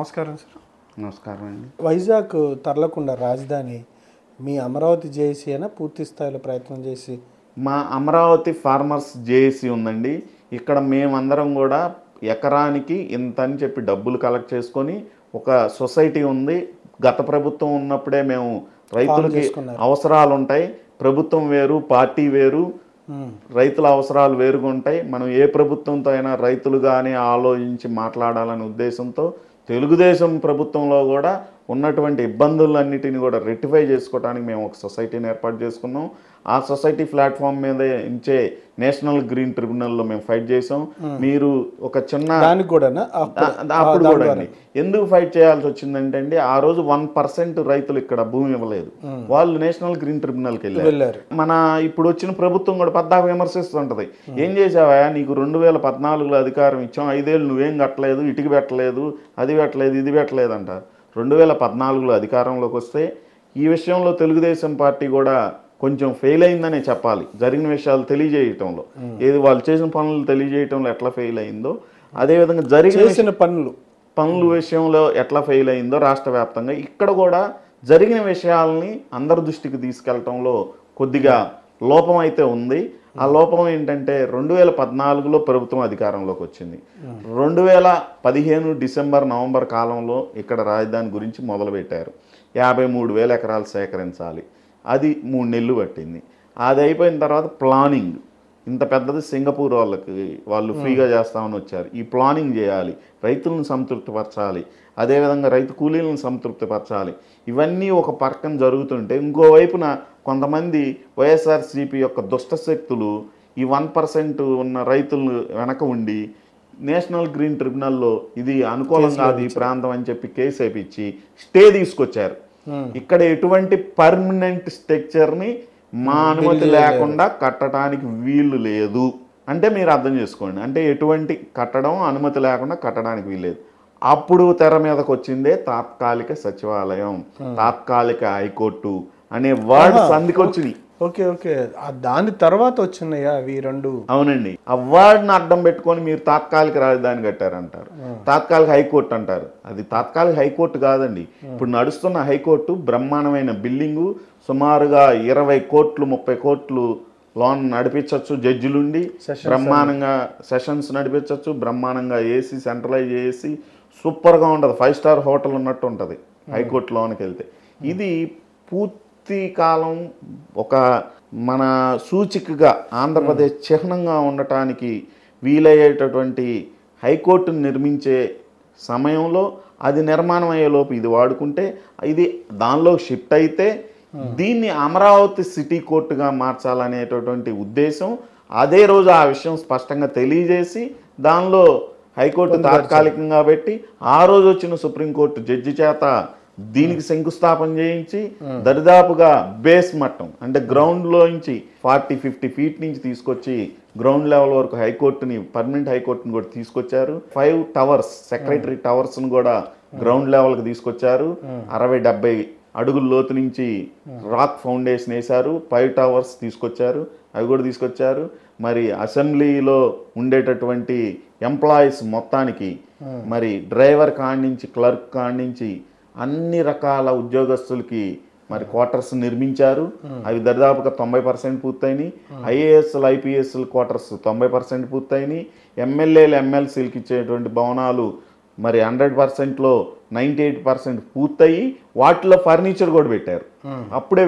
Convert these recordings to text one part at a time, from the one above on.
నమస్కారం సార్. నమస్కారం అండి. వైజాగ్ తరలకుండా రాజధాని మీ అమరావతి జేఏసీ అయినా పూర్తి స్థాయిలో ప్రయత్నం చేసి మా అమరావతి ఫార్మర్స్ జేఏసీ ఉందండి. ఇక్కడ మేమందరం కూడా ఎకరానికి ఇంత అని చెప్పి డబ్బులు కలెక్ట్ చేసుకొని ఒక సొసైటీ ఉంది. గత ప్రభుత్వం ఉన్నప్పుడే మేము రైతులకి అవసరాలు ఉంటాయి, ప్రభుత్వం వేరు పార్టీ వేరు, రైతుల అవసరాలు వేరుగా ఉంటాయి. మనం ఏ ప్రభుత్వంతో అయినా రైతులుగానే ఆలోచించి మాట్లాడాలనే ఉద్దేశంతో తెలుగుదేశం ప్రభుత్వంలో కూడా ఉన్నటువంటి ఇబ్బందులన్నిటిని కూడా రెక్టిఫై చేసుకోవడానికి మేము ఒక సొసైటీని ఏర్పాటు చేసుకున్నాం. ఆ సొసైటీ ప్లాట్ఫామ్ మీద ఇంచే నేషనల్ గ్రీన్ ట్రిబ్యునల్లో మేము ఫైట్ చేసాం. మీరు ఒక చిన్న అప్పుడు కూడా అండి ఎందుకు ఫైట్ చేయాల్సి వచ్చిందంటే అండి, ఆ రోజు 1% రైతులు ఇక్కడ భూమి ఇవ్వలేదు, వాళ్ళు నేషనల్ గ్రీన్ ట్రిబ్యునల్కి వెళ్ళారు. మన ఇప్పుడు వచ్చిన ప్రభుత్వం కూడా పద్దాక విమర్శిస్తుంటది, ఏం చేసావా నీకు 2014లో అధికారం ఇచ్చాం, 5 ఏళ్ళు నువ్వేం కట్టలేదు, ఇటుక పెట్టలేదు, అది పెట్టలేదు, ఇది పెట్టలేదు అంట. 2014లో అధికారంలోకి వస్తే ఈ విషయంలో తెలుగుదేశం పార్టీ కూడా కొంచెం ఫెయిల్ అయిందనే చెప్పాలి. జరిగిన విషయాలు తెలియజేయటంలో, ఏది వాళ్ళు చేసిన పనులు తెలియజేయటంలో ఎట్లా ఫెయిల్ అయిందో, అదేవిధంగా జరిగిన పనుల విషయంలో ఎట్లా ఫెయిల్ అయిందో రాష్ట్ర వ్యాప్తంగా ఇక్కడ కూడా జరిగిన విషయాలని అందరి దృష్టికి తీసుకెళ్లటంలో కొద్దిగా లోపం అయితే ఉంది. ఆ లోపం ఏంటంటే 2014లో ప్రభుత్వం అధికారంలోకి వచ్చింది. 2015 డిసెంబర్ నవంబర్ కాలంలో ఇక్కడ రాజధాని గురించి మొదలుపెట్టారు. 53,000 ఎకరాలు సేకరించాలి, అది 3 నెలలు పట్టింది. అది అయిపోయిన తర్వాత ప్లానింగ్, ఇంత పెద్దది సింగపూర్ వాళ్ళు ఫ్రీగా చేస్తామని వచ్చారు. ఈ ప్లానింగ్ చేయాలి, రైతులను సంతృప్తిపరచాలి, అదేవిధంగా రైతు కూలీలను సంతృప్తిపరచాలి. ఇవన్నీ ఒక పక్కన జరుగుతుంటే ఇంకోవైపున కొంతమంది వైఎస్ఆర్సీపీ యొక్క దుష్ట శక్తులు ఈ 1% ఉన్న రైతులు వెనక ఉండి నేషనల్ గ్రీన్ ట్రిబ్యునల్లో ఇది అనుకూలం కాదు ఈ ప్రాంతం అని చెప్పి కేసు వేయించి స్టే తీసుకొచ్చారు. ఇక్కడ ఎటువంటి పర్మనెంట్ స్ట్రక్చర్ని మా అనుమతి లేకుండా కట్టడానికి వీలు లేదు అంటే మీరు అర్థం చేసుకోండి. అంటే ఎటువంటి కట్టడం అనుమతి లేకుండా కట్టడానికి వీల్లేదు. అప్పుడు తెర మీదకి వచ్చిందే తాత్కాలిక సచివాలయం, తాత్కాలిక హైకోర్టు అనే వర్డ్స్ అందుకొచ్చినాయి. ఓకే ఓకే, దాని తర్వాత వచ్చినాయా అవి రెండు? అవునండి, ఆ వర్డ్ని అడ్డం పెట్టుకొని మీరు తాత్కాలిక రాజధాని కట్టారంటారు, తాత్కాలిక హైకోర్టు అంటారు. అది తాత్కాలిక హైకోర్టు కాదండి. ఇప్పుడు నడుస్తున్న హైకోర్టు బ్రహ్మాండమైన బిల్డింగు, సుమారుగా 20 కోట్లు 30 కోట్లు లోన్ నడిపించవచ్చు జడ్జిలుండి, బ్రహ్మాండంగా సెషన్స్ నడిపించవచ్చు, బ్రహ్మాండంగా ఏసీ సెంట్రలైజ్ చేసి సూపర్గా ఉంటుంది, 5 స్టార్ హోటల్ ఉన్నట్టు ఉంటుంది హైకోర్టు లోనికి వెళ్తే. ఇది పూర్తి కాలం ఒక మన సూచికగా ఆంధ్రప్రదేశ్ చిహ్నంగా ఉండటానికి వీలయ్యేటటువంటి హైకోర్టును నిర్మించే సమయంలో అది నిర్మాణం అయ్యేలోపు ఇది వాడుకుంటే ఇది దానిలో షిఫ్ట్ అయితే దీన్ని అమరావతి సిటీ కోర్టుగా మార్చాలనేటటువంటి ఉద్దేశం. అదే రోజు ఆ విషయం స్పష్టంగా తెలియజేసి దానిలో హైకోర్టు తాత్కాలికంగా పెట్టి ఆ రోజు వచ్చిన సుప్రీంకోర్టు జడ్జి చేత దీనికి శంకుస్థాపన చేయించి దరిదాపుగా బేస్ మట్టం అంటే గ్రౌండ్లో నుంచి 40-50 ఫీట్ నుంచి తీసుకొచ్చి గ్రౌండ్ లెవెల్ వరకు హైకోర్టుని, పర్మనెంట్ హైకోర్టుని కూడా తీసుకొచ్చారు. 5 టవర్స్, సెక్రటరీ టవర్స్ను కూడా గ్రౌండ్ లెవెల్కి తీసుకొచ్చారు. 60-70 అడుగుల లోతు నుంచి రాక్ ఫౌండేషన్ వేశారు. 5 టవర్స్ తీసుకొచ్చారు, అవి కూడా తీసుకొచ్చారు. మరి అసెంబ్లీలో ఉండేటటువంటి ఎంప్లాయీస్ మొత్తానికి మరి డ్రైవర్ కాడి నుంచి క్లర్క్ కాడి నుంచి అన్ని రకాల ఉద్యోగస్తులకి మరి క్వార్టర్స్ నిర్మించారు. అవి దరిదాపుగా 90% పూర్తయినాయి. ఐఏఎస్లు ఐపీఎస్ల క్వార్టర్స్ 90% పూర్తయినాయి. ఎమ్మెల్యేలు ఎమ్మెల్సీలకు ఇచ్చేటువంటి భవనాలు మరి 100%లో 98% పూర్తయి వాటిలో ఫర్నిచర్ కూడా పెట్టారు. అప్పుడే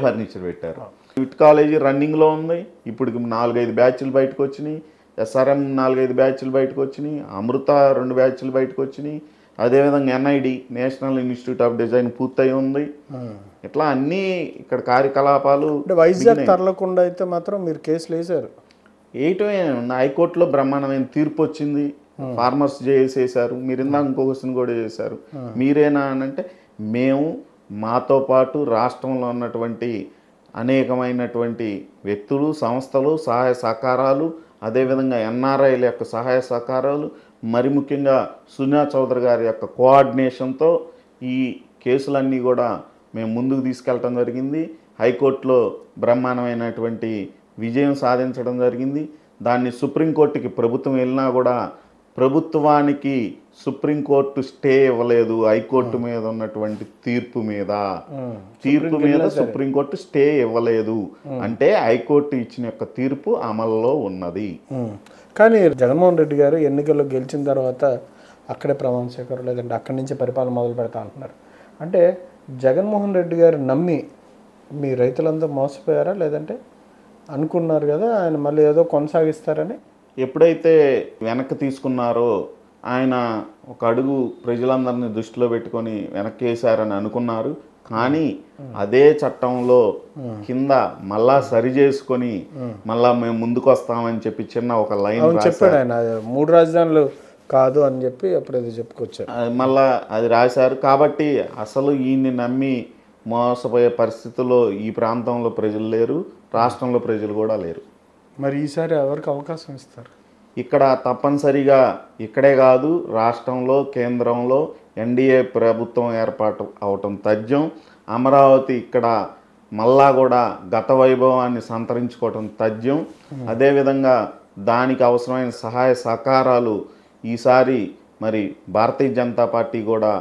ఫర్నిచర్ పెట్టారు. విట్ కాలేజీ రన్నింగ్లో ఉంది. ఇప్పుడు 4-5 బ్యాచ్లు బయటకు వచ్చినాయి. ఎస్ఆర్ఎం 4-5 బ్యాచ్లు బయటకు వచ్చినాయి. అమృత 2 బ్యాచ్లు బయటకు వచ్చినాయి. అదేవిధంగా NID, national institute of design పూర్తయి ఉంది. ఇట్లా అన్నీ ఇక్కడ కార్యకలాపాలు. వైజాగ్ తరలకుండా అయితే మాత్రం మీరు కేసులు వేశారు? ఏటమే హైకోర్టులో బ్రహ్మాండమైన తీర్పు వచ్చింది. ఫార్మర్స్ చేసేసారు. మీరు ఇందాక ఇంకో క్వశ్చన్ కూడా చేశారు, మీరేనా అని అంటే మేము మాతో పాటు రాష్ట్రంలో ఉన్నటువంటి అనేకమైనటువంటి వ్యక్తులు, సంస్థలు సహాయ సహకారాలు, అదేవిధంగా ఎన్ఆర్ఐల యొక్క సహాయ సహకారాలు, మరి ముఖ్యంగా సుజనా చౌదరి గారి యొక్క కోఆర్డినేషన్తో ఈ కేసులన్నీ కూడా మేము ముందుకు తీసుకెళ్ళటం జరిగింది. హైకోర్టులో బ్రహ్మాండమైనటువంటి విజయం సాధించడం జరిగింది. దాన్ని సుప్రీంకోర్టుకి ప్రభుత్వం వెళ్ళినా కూడా ప్రభుత్వానికి సుప్రీంకోర్టు స్టే ఇవ్వలేదు హైకోర్టు మీద ఉన్నటువంటి తీర్పు మీద సుప్రీంకోర్టు స్టే ఇవ్వలేదు అంటే హైకోర్టు ఇచ్చిన యొక్క తీర్పు అమల్లో ఉన్నది. కానీ జగన్మోహన్ రెడ్డి గారు ఎన్నికల్లో గెలిచిన తర్వాత అక్కడే ప్రమాణ స్వీకారం లేదంటే అక్కడి నుంచి పరిపాలన మొదలు పెడతా అంటున్నారు. అంటే జగన్మోహన్ రెడ్డి గారు నమ్మి మీ రైతులంతా మోసపోయారా, లేదంటే అనుకున్నారు కదా ఆయన మళ్ళీ ఏదో కొనసాగిస్తారని? ఎప్పుడైతే వెనక్కి తీసుకున్నారో ఆయన ఒక అడుగు ప్రజలందరినీ దృష్టిలో పెట్టుకొని వెనక్కి వేశారని అనుకున్నారు. కానీ అదే చట్టంలో కింద మళ్ళా సరి చేసుకొని మళ్ళా మేము ముందుకు వస్తామని చెప్పి చిన్న ఒక లైన్ చెప్పాడు ఆయన, 3 రాజధానులు కాదు అని చెప్పి అప్పుడు ఏదో చెప్పుకొచ్చారు. మళ్ళా అది రాశారు. కాబట్టి అసలు ఈయన్ని నమ్మి మోసపోయే పరిస్థితుల్లో ఈ ప్రాంతంలో ప్రజలు లేరు, రాష్ట్రంలో ప్రజలు కూడా లేరు. మరి ఈసారి ఎవరికి అవకాశం ఇస్తారు? ఇక్కడ తప్పనిసరిగా ఇక్కడే కాదు రాష్ట్రంలో కేంద్రంలో ఎన్డీఏ ప్రభుత్వం ఏర్పాటు అవటం తథ్యం. అమరావతి ఇక్కడ మళ్ళా కూడా గత వైభవాన్ని సంతరించుకోవటం తథ్యం. అదేవిధంగా దానికి అవసరమైన సహాయ సహకారాలు ఈసారి మరి భారతీయ జనతా పార్టీ కూడా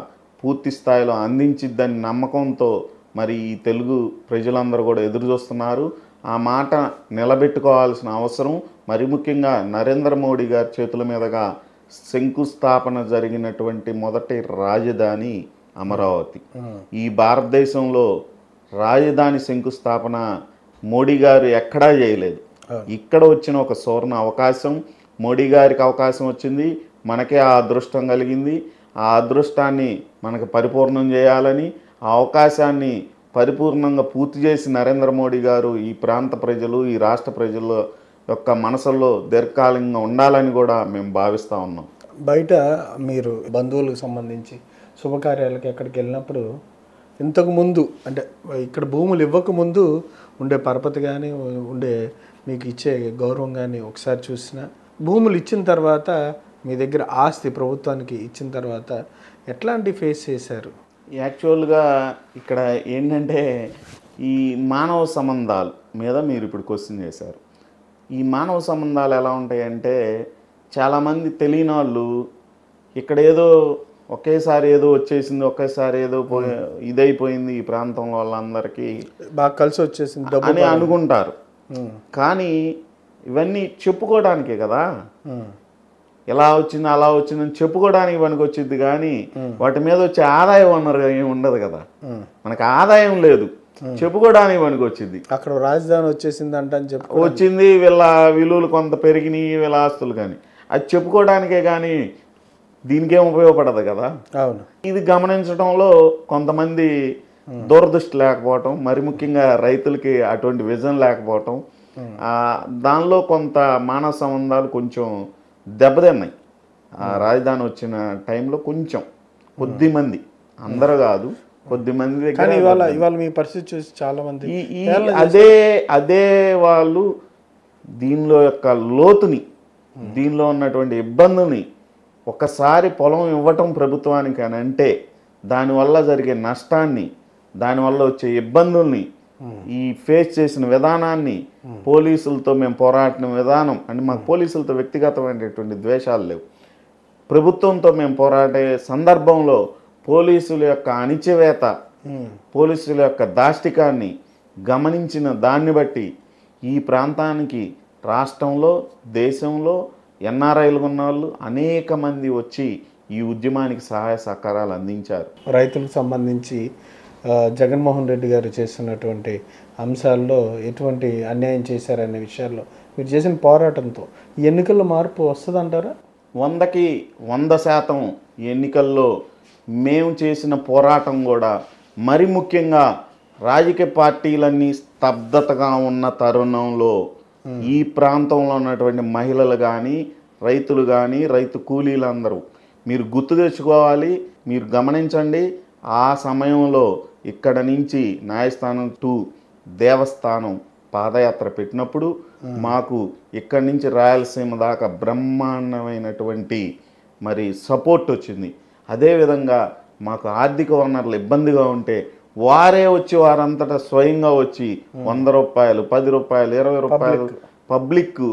పూర్తి స్థాయిలో అందించిద్దని నమ్మకంతో మరి ఈ తెలుగు ప్రజలందరూ కూడా ఎదురు చూస్తున్నారు. ఆ మాట నిలబెట్టుకోవాల్సిన అవసరం మరి ముఖ్యంగా నరేంద్ర మోడీ గారి చేతుల మీదుగా శంకుస్థాపన జరిగినటువంటి మొదటి రాజధాని అమరావతి. ఈ భారతదేశంలో రాజధాని శంకుస్థాపన మోడీ గారు ఎక్కడా చేయలేదు. ఇక్కడ వచ్చిన ఒక సువర్ణ అవకాశం, మోడీ గారికి అవకాశం వచ్చింది, మనకే ఆ అదృష్టం కలిగింది. ఆ అదృష్టాన్ని మనకు పరిపూర్ణం చేయాలని, ఆ అవకాశాన్ని పరిపూర్ణంగా పూర్తి చేసి నరేంద్ర మోడీ గారు ఈ ప్రాంత ప్రజలు ఈ రాష్ట్ర ప్రజల యొక్క మనసుల్లో దీర్ఘకాలంగా ఉండాలని కూడా మేము భావిస్తూ ఉన్నాం. బయట మీరు బంధువులకు సంబంధించి శుభకార్యాలకు ఎక్కడికి వెళ్ళినప్పుడు ఇంతకుముందు అంటే ఇక్కడ భూములు ఇవ్వకముందు ఉండే పరపతి కానీ ఉండే మీకు ఇచ్చే గౌరవం కానీ ఒకసారి చూసిన, భూములు ఇచ్చిన తర్వాత మీ దగ్గర ఆస్తి ప్రభుత్వానికి ఇచ్చిన తర్వాత ఎట్లాంటి ఫేస్ చేశారు? యాక్చువల్గా ఇక్కడ ఏంటంటే ఈ మానవ సంబంధాల మీద మీరు ఇప్పుడు క్వశ్చన్ చేశారు. ఈ మానవ సంబంధాలు ఎలా ఉంటాయంటే చాలామంది తెలియని వాళ్ళు ఇక్కడ ఏదో ఒకేసారి ఏదో వచ్చేసింది, ఒకేసారి ఏదో ఇదైపోయింది ఈ ప్రాంతంలో వాళ్ళందరికీ బాగా కలిసి వచ్చేసింది అని అనుకుంటారు. కానీ ఇవన్నీ చెప్పుకోవడానికే కదా, ఎలా వచ్చింది అలా వచ్చిందని చెప్పుకోవడానికి పనికి వచ్చింది. కానీ వాటి మీద వచ్చే ఆదాయం అన్నారు ఏమి ఉండదు కదా, మనకు ఆదాయం లేదు, చెప్పుకోవడానికి పనికి వచ్చింది. అక్కడ రాజధాని వచ్చేసింది అంటే అని చెప్పి వచ్చింది, వీళ్ళ విలువలు కొంత పెరిగినాయి, వీళ్ళ ఆస్తులు కానీ అది చెప్పుకోవడానికే కానీ దీనికేం ఉపయోగపడదు కదా. అవును. ఇది గమనించడంలో కొంతమంది దూరదృష్టి లేకపోవటం, మరి ముఖ్యంగా రైతులకి అటువంటి విజన్ లేకపోవటం, దానిలో కొంత మానవ సంబంధాలు కొంచెం దెబ్బతిన్నాయి. ఆ రాజధాని వచ్చిన టైంలో కొంచెం కొద్దిమంది, అందరూ కాదు కొద్దిమంది ఇవాళ మీ పరిస్థితి చూసి చాలా మంది అదే వాళ్ళు దీనిలో యొక్క లోతుని, దీనిలో ఉన్నటువంటి ఇబ్బందుని ఒకసారి పొలం ఇవ్వటం ప్రభుత్వానికి అని అంటే దానివల్ల జరిగే నష్టాన్ని, దానివల్ల వచ్చే ఇబ్బందుల్ని, ఈ ఫేస్ చేసిన విధానాన్ని, పోలీసులతో మేము పోరాడిన విధానం అంటే మాకు పోలీసులతో వ్యక్తిగతమైనటువంటి ద్వేషాలు లేవు. ప్రభుత్వంతో మేము పోరాడే సందర్భంలో పోలీసుల యొక్క అణిచివేత, పోలీసుల యొక్క దాష్టికాన్ని గమనించిన దాన్ని బట్టి ఈ ప్రాంతానికి రాష్ట్రంలో దేశంలో ఎన్ఆర్ఐలు ఉన్న వాళ్ళు అనేక మంది వచ్చి ఈ ఉద్యమానికి సహాయ సహకారాలు అందించారు. రైతులకు సంబంధించి జగన్మోహన్ రెడ్డి గారు చేస్తున్నటువంటి అంశాల్లో ఎటువంటి అన్యాయం చేశారనే విషయాల్లో మీరు చేసిన పోరాటంతో ఎన్నికల్లో మార్పు వస్తుందంటారా? 100కి 100% ఎన్నికల్లో మేము చేసిన పోరాటం కూడా మరి ముఖ్యంగా రాజకీయ పార్టీలన్నీ స్తబ్దతగా ఉన్న తరుణంలో ఈ ప్రాంతంలో ఉన్నటువంటి మహిళలు కానీ రైతులు కానీ రైతు కూలీలందరూ మీరు గుర్తు తెచ్చుకోవాలి, మీరు గమనించండి. ఆ సమయంలో ఇక్కడ నుంచి న్యాయస్థానం టు దేవస్థానం పాదయాత్ర పెట్టినప్పుడు మాకు ఇక్కడి నుంచి రాయలసీమ దాకా బ్రహ్మాండమైనటువంటి మరి సపోర్ట్ వచ్చింది. అదేవిధంగా మాకు ఆర్థిక వనరులు ఇబ్బందిగా ఉంటే వారే వచ్చి వారంతటా స్వయంగా వచ్చి 100 రూపాయలు 10 రూపాయలు 20 రూపాయలు పబ్లిక్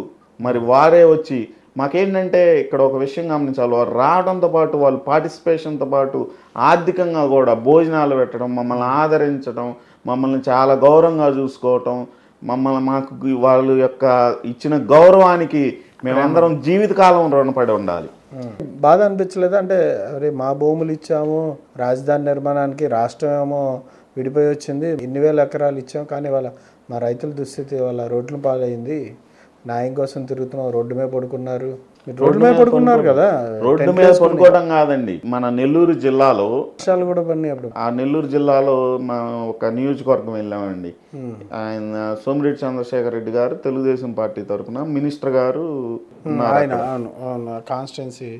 మరి వారే వచ్చి మాకేంటంటే ఇక్కడ ఒక విషయం గమనించాలి, వాళ్ళు రావడంతో పాటు వాళ్ళ పార్టిసిపేషన్తో పాటు ఆర్థికంగా కూడా భోజనాలు పెట్టడం, మమ్మల్ని ఆదరించడం, మమ్మల్ని చాలా గౌరవంగా చూసుకోవటం, మాకు వాళ్ళ యొక్క ఇచ్చిన గౌరవానికి మేమందరం జీవితకాలం రుణపడి ఉండాలి. బాధ అనిపించలేదు అంటే అరే మా భూములు ఇచ్చాము రాజధాని నిర్మాణానికి, రాష్ట్రం ఏమో విడిపోయి వచ్చింది, ఇన్ని వేల ఎకరాలు ఇచ్చాము, కానీ వాళ్ళ మా రైతుల దుస్థితి వాళ్ళ రోడ్ల పాలైంది, న్యాయం కోసం తిరుగుతున్నాం, రోడ్డు మీద పడుకున్నారు. రోడ్డు మీద పడుకున్నారు కదా, రోడ్డు మీద పడుకోవడం కాదండి, మన నెల్లూరు జిల్లాలో వర్షాలు కూడా పడినాయి అప్పుడు. ఆ నెల్లూరు జిల్లాలో ఒక నియోజకవర్గం వెళ్ళామండి. ఆయన సోమిరెడ్డి చంద్రశేఖర్ రెడ్డి గారు తెలుగుదేశం పార్టీ తరఫున మినిస్టర్ గారు ఆయన కాన్స్టిట్యున్సీ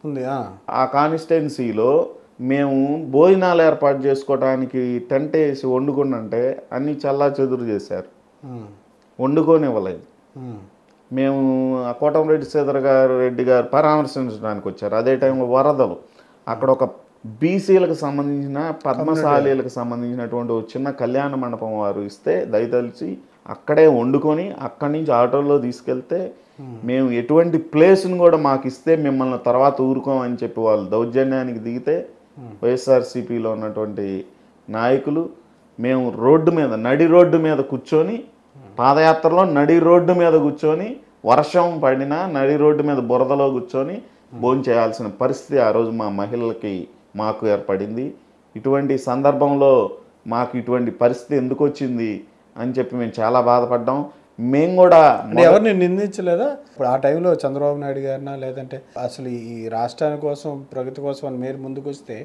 ఉంది. ఆ కాన్స్టిట్యున్సీలో మేము భోజనాలు ఏర్పాటు చేసుకోవడానికి టెంట్ వేసి వండుకున్నంటే అన్ని చల్లా చెదురు చేశారు, వండుకోనివ్వలేదు. మేము కోటమిరెడ్డి శ్రీధర్ రెడ్డి గారు పరామర్శించడానికి వచ్చారు. అదే టైంలో వరదలు, అక్కడ ఒక బీసీలకు సంబంధించిన పద్మశాలీలకు సంబంధించినటువంటి ఒక చిన్న కళ్యాణ మండపం వారు ఇస్తే దయతలిచి అక్కడే వండుకొని అక్కడి నుంచి ఆటోలో తీసుకెళ్తే మేము ఎటువంటి ప్లేస్ను కూడా మాకు ఇస్తే మిమ్మల్ని తర్వాత ఊరుకోమని చెప్పి వాళ్ళు దౌర్జన్యానికి దిగితే వైఎస్ఆర్సీపీలో ఉన్నటువంటి నాయకులు మేము రోడ్డు మీద నడి రోడ్డు మీద కూర్చొని, పాదయాత్రలో నడి రోడ్డు మీద కూర్చొని, వర్షం పడినా నడి రోడ్డు మీద బురదలో కూర్చొని భోంచేయాల్సిన పరిస్థితి ఆ రోజు మా మహిళలకి మాకు ఏర్పడింది. ఇటువంటి సందర్భంలో మాకు ఇటువంటి పరిస్థితి ఎందుకు వచ్చింది అని చెప్పి మేము చాలా బాధపడ్డాం. మేము కూడా ఎవరిని నిందించలేదా ఇప్పుడు ఆ టైంలో చంద్రబాబు నాయుడు గారినా, లేదంటే అసలు ఈ రాష్ట్రాని కోసం ప్రగతి కోసం అని మీరు ముందుకు వస్తే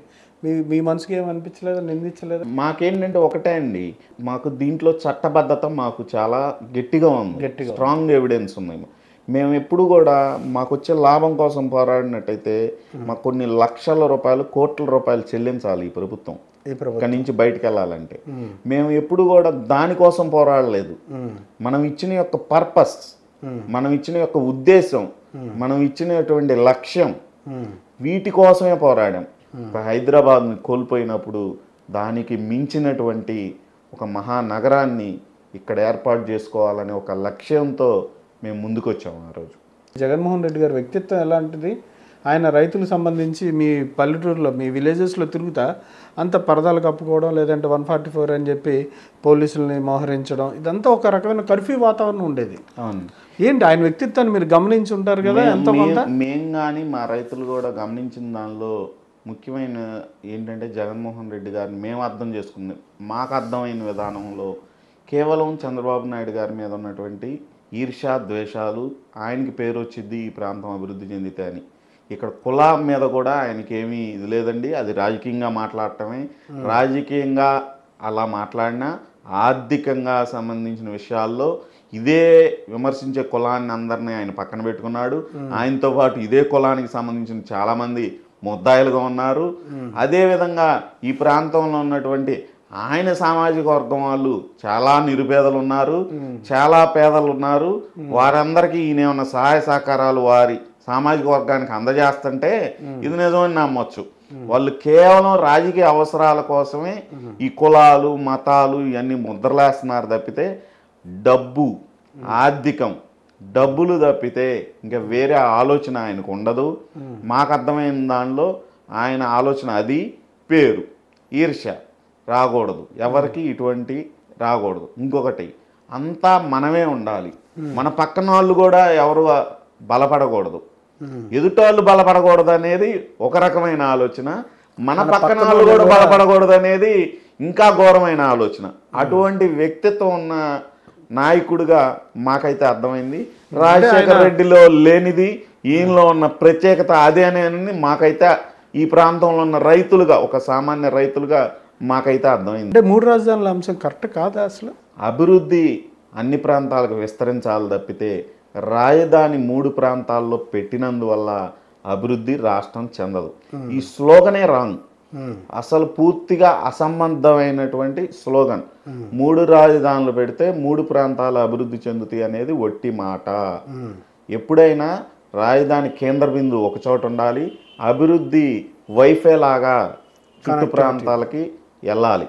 మీ మనసుకి ఏమనిపించలేదా, నిందించలేదా? మాకేంటంటే ఒకటే అండి, మాకు దీంట్లో చట్టబద్ధత మాకు చాలా గట్టిగా ఉంది, స్ట్రాంగ్ ఎవిడెన్స్ ఉన్నాయి. మేము ఎప్పుడు కూడా మాకు వచ్చే లాభం కోసం పోరాడినట్టయితే మాకు కొన్ని లక్షల రూపాయలు, కోట్ల రూపాయలు చెల్లించాలి ఈ ప్రభుత్వం ఇక్కడి నుంచి బయటకు వెళ్ళాలంటే. మేము ఎప్పుడు కూడా దానికోసం పోరాడలేదు. మనం ఇచ్చిన యొక్క పర్పస్, మనం ఇచ్చిన యొక్క ఉద్దేశం, మనం ఇచ్చినటువంటి లక్ష్యం, వీటి కోసమే పోరాడాం. హైదరాబాద్ని కోల్పోయినప్పుడు దానికి మించినటువంటి ఒక మహానగరాన్ని ఇక్కడ ఏర్పాటు చేసుకోవాలనే ఒక లక్ష్యంతో మేము ముందుకు వచ్చాము. ఆ రోజు జగన్మోహన్ రెడ్డి గారి వ్యక్తిత్వం ఎలాంటిది? ఆయన రైతులకు సంబంధించి మీ పల్లెటూరులో, మీ విలేజెస్లో తిరుగుతా అంత పరదాలు కప్పుకోవడం, లేదంటే 144 అని చెప్పి పోలీసుల్ని మోహరించడం, ఇదంతా ఒక రకమైన కర్ఫ్యూ వాతావరణం ఉండేది. అవును. ఏంటి ఆయన వ్యక్తిత్వాన్ని మీరు గమనించి ఉంటారు కదా, ఎంతో కొంత. మేము కానీ మా రైతులు కూడా గమనించిన దానిలో ముఖ్యమైన ఏంటంటే జగన్మోహన్ రెడ్డి గారిని మేము అర్థం చేసుకుంది, మాకు అర్థమైన విధానంలో కేవలం చంద్రబాబు నాయుడు గారి మీద ఉన్నటువంటి ఈర్ష్యా ద్వేషాలు, ఆయనకి పేరు వచ్చింది ఈ ప్రాంతం అభివృద్ధి చెందితే అని. ఇక్కడ కులం మీద కూడా ఆయనకి ఏమీ ఇది లేదండి, అది రాజకీయంగా మాట్లాడటమే. రాజకీయంగా అలా మాట్లాడినా ఆర్థికంగా సంబంధించిన విషయాల్లో ఇదే విమర్శించే కులాన్ని అందరినీ ఆయన పక్కన పెట్టుకున్నాడు. ఆయనతో పాటు ఇదే కులానికి సంబంధించిన చాలామంది ముద్దాయిలుగా ఉన్నారు. అదేవిధంగా ఈ ప్రాంతంలో ఉన్నటువంటి ఆయన సామాజిక వర్గం వాళ్ళు చాలా నిరుపేదలు ఉన్నారు, చాలా పేదలు ఉన్నారు. వారందరికీ ఈయన ఏమన్నా సహాయ సహకారాలు వారి సామాజిక వర్గానికి అందజేస్తుంటే ఇది నిజమని నమ్మొచ్చు. వాళ్ళు కేవలం రాజకీయ అవసరాల కోసమే ఈ కులాలు, మతాలు ఇవన్నీ ముద్రలేస్తున్నారు తప్పితే డబ్బు, ఆర్థికం, డబ్బులు తప్పితే ఇంకా వేరే ఆలోచన ఆయనకు ఉండదు. మాకు అర్థమైన దానిలో ఆయన ఆలోచన అది, పేరు, ఈర్ష్య రాకూడదు, ఎవరికి ఇటువంటి రాకూడదు. ఇంకొకటి, అంతా మనమే ఉండాలి, మన పక్కన వాళ్ళు కూడా ఎవరు బలపడకూడదు, ఎదుటోళ్ళు బలపడకూడదు అనేది ఒక రకమైన ఆలోచన, మన పక్కన వాళ్ళు కూడా బలపడకూడదు అనేది ఇంకా ఘోరమైన ఆలోచన. అటువంటి వ్యక్తిత్వం ఉన్న నాయకుడిగా మాకైతే అర్థమైంది. రాజశేఖర రెడ్డిలో లేనిది ఈయనలో ఉన్న ప్రత్యేకత అదే అనేది మాకైతే ఈ ప్రాంతంలో ఉన్న రైతులుగా, ఒక సామాన్య రైతులుగా మాకైతే అర్థమైంది. అంటే 3 రాజధానుల అంశం కరెక్ట్ కాదా? అసలు అభివృద్ధి అన్ని ప్రాంతాలకు విస్తరించాలి తప్పితే రాజధాని 3 ప్రాంతాల్లో పెట్టినందువల్ల అభివృద్ధి రాష్ట్రం చెందదు. ఈ స్లోగనే రాంగ్, అసలు పూర్తిగా అసంబద్ధమైనటువంటి స్లోగన్. 3 రాజధానులు పెడితే 3 ప్రాంతాలు అభివృద్ధి చెందుతాయి అనేది ఒట్టి మాట. ఎప్పుడైనా రాజధాని కేంద్ర బిందువు ఒక చోట ఉండాలి, అభివృద్ధి వైఫై లాగా చుట్టు ప్రాంతాలకి వెళ్ళాలి.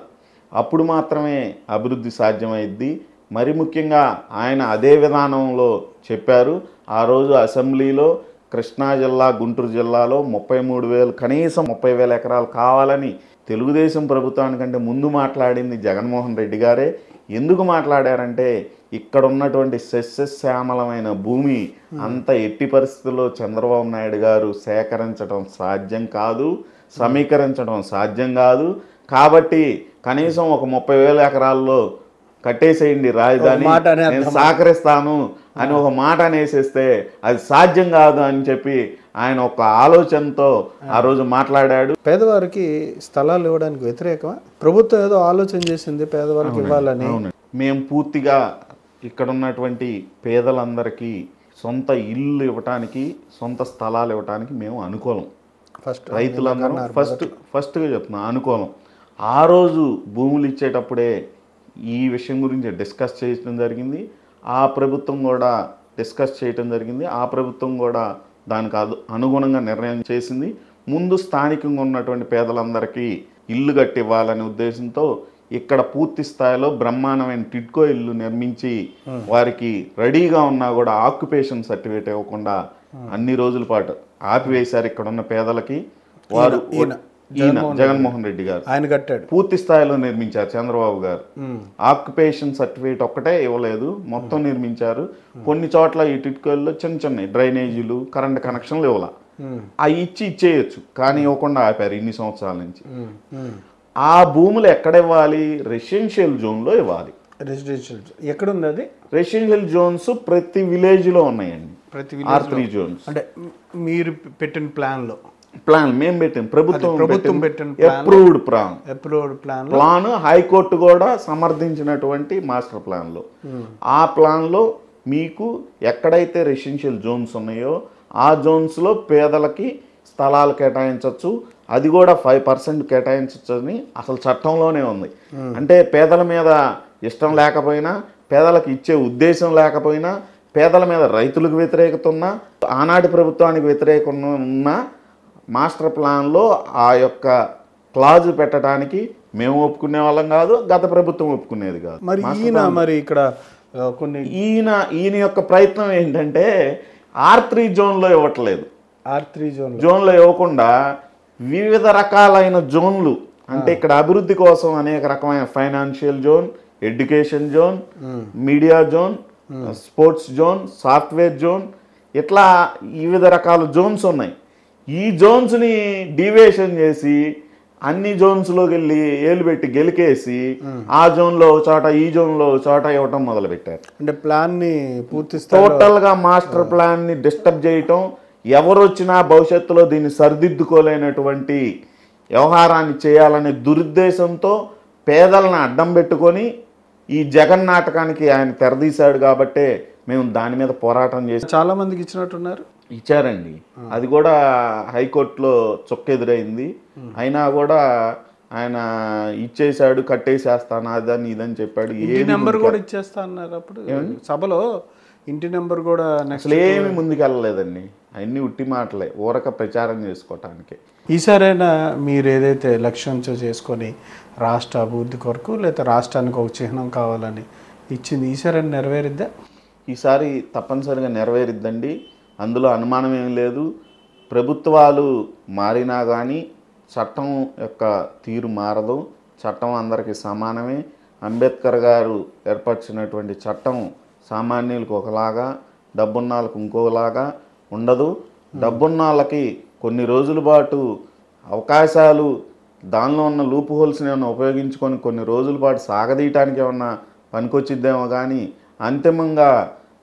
అప్పుడు మాత్రమే అభివృద్ధి సాధ్యమైద్ది. మరి ముఖ్యంగా ఆయన అదే విధానంలో చెప్పారు. ఆ రోజు అసెంబ్లీలో కృష్ణా జిల్లా, గుంటూరు జిల్లాలో 33,000 కనీసం 30,000 ఎకరాలు కావాలని తెలుగుదేశం ప్రభుత్వానికంటే ముందు మాట్లాడింది జగన్మోహన్ రెడ్డి గారే. ఎందుకు మాట్లాడారంటే ఇక్కడ ఉన్నటువంటి సస్యశ్యామలమైన భూమి అంత ఎట్టి పరిస్థితుల్లో చంద్రబాబు నాయుడు గారు సేకరించడం సాధ్యం కాదు, సమీకరించడం సాధ్యం కాదు. కాబట్టి కనీసం ఒక 30,000 ఎకరాల్లో కట్టేసేయండి రాజధాని, నేను సహకరిస్తాను అని ఒక మాట అనేసేస్తే అది సాధ్యం కాదు అని చెప్పి ఆయన ఒక ఆలోచనతో ఆ రోజు మాట్లాడాడు. పేదవారికి స్థలాలు ఇవ్వడానికి వ్యతిరేకమా? ప్రభుత్వం ఏదో ఆలోచన చేసింది పేదవారికి ఇవ్వాలని. మేము పూర్తిగా ఇక్కడ ఉన్నటువంటి పేదలందరికీ సొంత ఇల్లు ఇవ్వటానికి, సొంత స్థలాలు ఇవ్వటానికి మేము అనుకూలం. రైతులందరం ఫస్ట్గా చెప్తున్నా అనుకూలం. ఆ రోజు భూములు ఇచ్చేటప్పుడే ఈ విషయం గురించి డిస్కస్ చేయడం జరిగింది. ఆ ప్రభుత్వం కూడా డిస్కస్ చేయడం జరిగింది. ఆ ప్రభుత్వం కూడా దానికి అనుగుణంగా నిర్ణయం చేసింది. ముందు స్థానికంగా ఉన్నటువంటి పేదలందరికీ ఇల్లు కట్టి ఇవ్వాలనే ఉద్దేశంతో ఇక్కడ పూర్తి స్థాయిలో బ్రహ్మాండమైన టిడ్కో ఇల్లు నిర్మించి వారికి రెడీగా ఉన్నా కూడా ఆక్యుపేషన్ సర్టిఫికేట్ ఇవ్వకుండా అన్ని రోజుల పాటు ఆపివేశారు ఇక్కడ ఉన్న పేదలకి. వారు జగన్మోహన్ రెడ్డి గారు ఆయన కట్టాడు, పూర్తి స్థాయిలో నిర్మించారు. చంద్రబాబు గారు ఆక్యుపేషన్ సర్టిఫికేట్ ఒక్కటే ఇవ్వలేదు, మొత్తం నిర్మించారు. కొన్ని చోట్ల ఈ టిట్కోల్లో చిన్న చిన్న డ్రైనేజీలు, కరెంట్ కనెక్షన్లు ఇవ్వాల, అవి ఇచ్చేయచ్చు, కానీ ఇవ్వకుండా ఆపారు ఇన్ని సంవత్సరాల నుంచి. ఆ భూములు ఎక్కడ ఇవ్వాలి? రెసిడెన్షియల్ జోన్లో ఇవ్వాలి. రెసిడెన్షియల్ ఎక్కడ ఉంది అది? రెసిడెన్షియల్ జోన్స్ ప్రతి విలేజ్లో ఉన్నాయండి. ప్రతి R3 జోన్స్ అంటే మీరు పెట్టిన ప్లాన్ మేము పెట్టిన ప్రభుత్వం పెట్టిన అప్రూవ్డ్ ప్లాన్ హైకోర్టు కూడా సమర్థించినటువంటి మాస్టర్ ప్లాన్లో. ఆ ప్లాన్లో మీకు ఎక్కడైతే రెసిడెన్షియల్ జోన్స్ ఉన్నాయో ఆ జోన్స్లో పేదలకి స్థలాలు కేటాయించవచ్చు. అది కూడా 5% కేటాయించవచ్చు అని అసలు చట్టంలోనే ఉంది. అంటే పేదల మీద ఇష్టం లేకపోయినా, పేదలకు ఇచ్చే ఉద్దేశం లేకపోయినా, పేదల మీద రైతులకు వ్యతిరేకత ఉన్నా, ఆనాటి ప్రభుత్వానికి వ్యతిరేకంగా ఉన్న మాస్టర్ ప్లాన్లో ఆ యొక్క క్లాజు పెట్టడానికి మేము ఒప్పుకునే వాళ్ళం కాదు, గత ప్రభుత్వం ఒప్పుకునేది కాదు. మరి ఇక్కడ కొన్ని ఈయన యొక్క ప్రయత్నం ఏంటంటే R3 జోన్లో ఇవ్వట్లేదు. R3 జోన్లో ఇవ్వకుండా వివిధ రకాలైన జోన్లు, అంటే ఇక్కడ అభివృద్ధి కోసం అనేక రకమైన financial zone, education zone, media zone, sports zone, software zone, ఇట్లా వివిధ రకాల జోన్స్ ఉన్నాయి. ఈ జోన్స్ని డివియేషన్ చేసి అన్ని జోన్స్లోకి వెళ్ళి ఏలు పెట్టి గెలికేసి ఆ జోన్లో చోట, ఈ జోన్లో చోట ఇవ్వటం మొదలుపెట్టారు. అంటే ప్లాన్ని పూర్తి టోటల్గా మాస్టర్ ప్లాన్ని డిస్టర్బ్ చేయటం, ఎవరు వచ్చినా భవిష్యత్తులో దీన్ని సరిదిద్దుకోలేనటువంటి వ్యవహారాన్ని చేయాలనే దురుద్దేశంతో పేదలను అడ్డం పెట్టుకొని ఈ జగన్ నాటకానికి ఆయన తెరదీశాడు. కాబట్టే మేము దాని మీద పోరాటం చేసి చాలా మందికి ఇచ్చారండి. అది కూడా హైకోర్టులో చొక్కెదురైంది. అయినా కూడా ఆయన ఇచ్చేసాడు, కట్టేసేస్తాను అదని ఇదని చెప్పాడు. ఇంటి నెంబర్ కూడా ఇచ్చేస్తా అన్నారు అప్పుడు సభలో. ఇంటి నెంబర్ కూడా అసలు ఏమి ముందుకెళ్ళలేదండి. అన్నీ ఉట్టి మాటలే, ఊరక ప్రచారం చేసుకోవటానికి. ఈసారైనా మీరు ఏదైతే లక్ష్యంతో చేసుకొని రాష్ట్ర అభివృద్ధి కొరకు లేదా రాష్ట్రానికి ఒక చిహ్నం కావాలని ఇచ్చింది, ఈసారైనా నెరవేరిద్దా? ఈసారి తప్పనిసరిగా నెరవేరిద్దండి, అందులో అనుమానం ఏం లేదు. ప్రభుత్వాలు మారినా కానీ చట్టం యొక్క తీరు మారదు. చట్టం అందరికీ సమానమే. అంబేద్కర్ గారు ఏర్పరిచినటువంటి చట్టం సామాన్యులకు ఒకలాగా, డబ్బున్న వాళ్ళకు ఇంకోలాగా ఉండదు. డబ్బున్న వాళ్ళకి కొన్ని రోజుల పాటు అవకాశాలు, దానిలో ఉన్న లూప్ హోల్స్ని ఏమన్నా ఉపయోగించుకొని కొన్ని రోజుల పాటు సాగదీయటానికి ఏమన్నా పనికొచ్చిద్దేమో కానీ అంతిమంగా